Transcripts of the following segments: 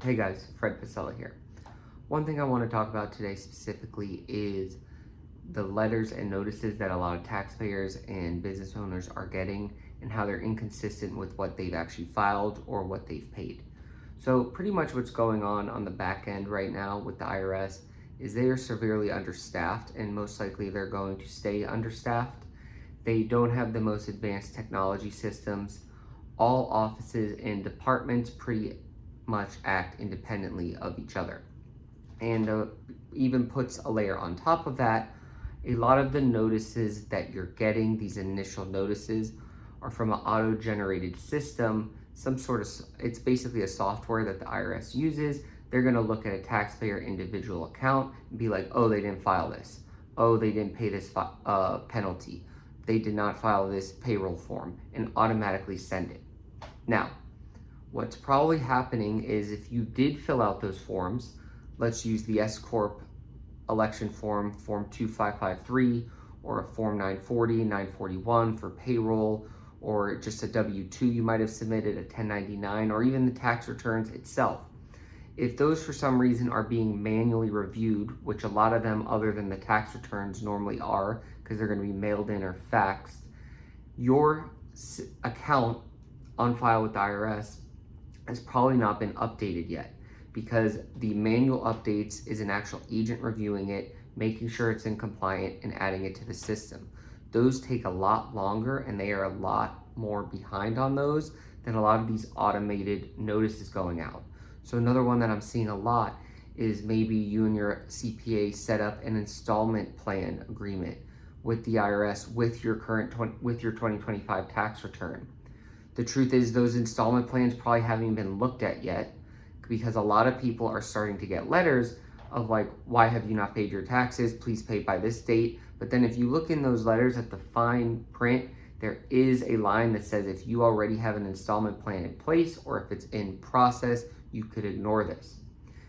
Hey guys, Fred Pasella here. One thing I want to talk about today specifically is the letters and notices that a lot of taxpayers and business owners are getting and how they're inconsistent with what they've actually filed or what they've paid. So pretty much what's going on the back end right now with the IRS is they are severely understaffed, and most likely they're going to stay understaffed. They don't have the most advanced technology systems. All offices and departments pretty much act independently of each other. And even puts a layer on top of that. A lot of the notices that you're getting, these initial notices, are from an auto-generated system, it's basically a software that the IRS uses. They're gonna look at a taxpayer individual account and be like, oh, they didn't file this. Oh, they didn't pay this penalty. They did not file this payroll form, and automatically send it. Now, what's probably happening is if you did fill out those forms, let's use the S Corp election form, Form 2553, or a Form 940, 941 for payroll, or just a W-2 you might have submitted, a 1099, or even the tax returns itself. If those for some reason are being manually reviewed, which a lot of them other than the tax returns normally are, because they're going to be mailed in or faxed, your account on file with the IRS has probably not been updated yet, because the manual updates is an actual agent reviewing it, making sure it's in compliant and adding it to the system. Those take a lot longer, and they are a lot more behind on those than a lot of these automated notices going out. So another one that I'm seeing a lot is maybe you and your CPA set up an installment plan agreement with the IRS with your 2025 tax return. The truth is those installment plans probably haven't been looked at yet, because a lot of people are starting to get letters of like, why have you not paid your taxes? Please pay by this date. But then if you look in those letters at the fine print, there is a line that says if you already have an installment plan in place or if it's in process, you could ignore this.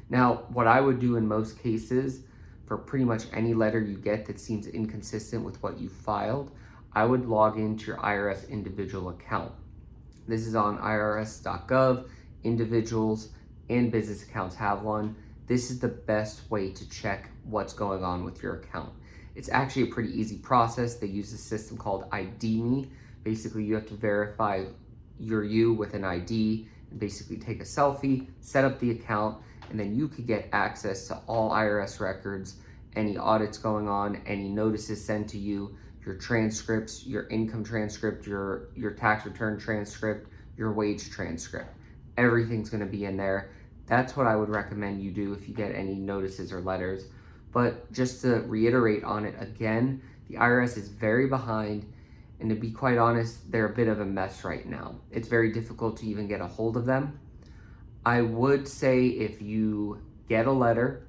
Now, what I would do in most cases for pretty much any letter you get that seems inconsistent with what you filed, I would log into your IRS individual account. This is on irs.gov. Individuals and business accounts have one. This is the best way to check what's going on with your account. It's actually a pretty easy process. They use a system called ID Me. Basically, you have to verify you're you with an ID and basically take a selfie, set up the account, and then you could get access to all IRS records, any audits going on, any notices sent to you, your transcripts, your income transcript, your tax return transcript, your wage transcript. Everything's going to be in there. That's what I would recommend you do if you get any notices or letters. But just to reiterate on it again, the IRS is very behind, and to be quite honest, they're a bit of a mess right now. It's very difficult to even get a hold of them. I would say if you get a letter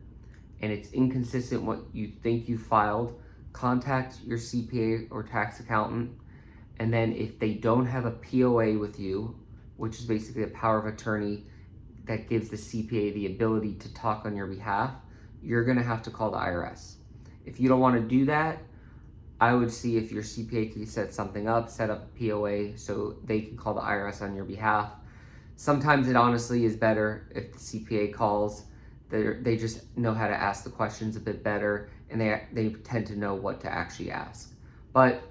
and it's inconsistent what you think you filed, contact your CPA or tax accountant. And then if they don't have a POA with you, which is basically a power of attorney that gives the CPA the ability to talk on your behalf, you're gonna have to call the IRS. If you don't wanna do that, I would see if your CPA can set something up, set up a POA so they can call the IRS on your behalf. Sometimes it honestly is better if the CPA calls. They just know how to ask the questions a bit better, and they tend to know what to actually ask. But